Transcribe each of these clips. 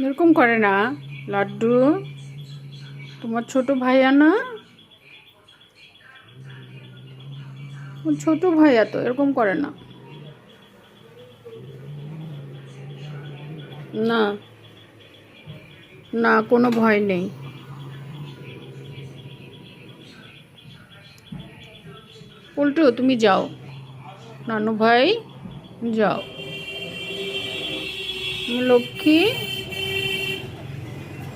এরকম করে না লাড্ডু, তোমার ছোট ভাইয়া না? ছোট ভাইয়া তো এরকম করে না। না না, কোনো ভয় নেই। পল্টু তুমি যাও, নানু ভাই যাও, লক্ষ্মী।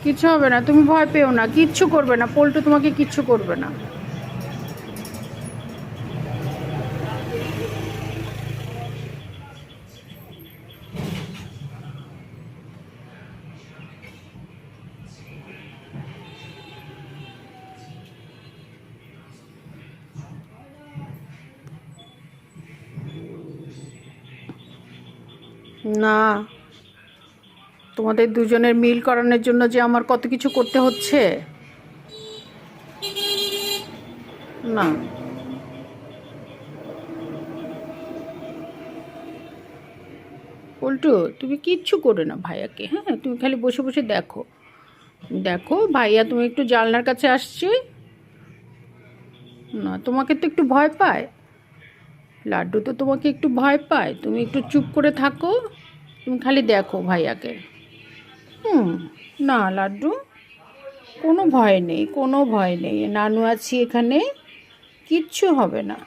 কিচ্ছু হবে না, তুমি ভয় পেও না, কিচ্ছু করবে না, পল্টু তোমাকে কিচ্ছু করবে না। না, তোমাদের দুজনের মিল করানোর জন্য যে আমার কত কিছু করতে হচ্ছে। না, পল্টু তুমি কিচ্ছু করো না ভাইয়াকে। হ্যাঁ, তুমি খালি বসে বসে দেখো, দেখো ভাইয়া তুমি একটু জানলার কাছে আসছে না, তোমাকে তো একটু ভয় পায়। লাড্ডু তো তোমাকে একটু ভয় পায়, তুমি একটু চুপ করে থাকো, তুমি খালি দেখো ভাইয়াকে। হুম। না লাড্ডু, কোনো ভয় নেই, কোনো ভয় নেই, নানু আছি এখানে, কিচ্ছু হবে না।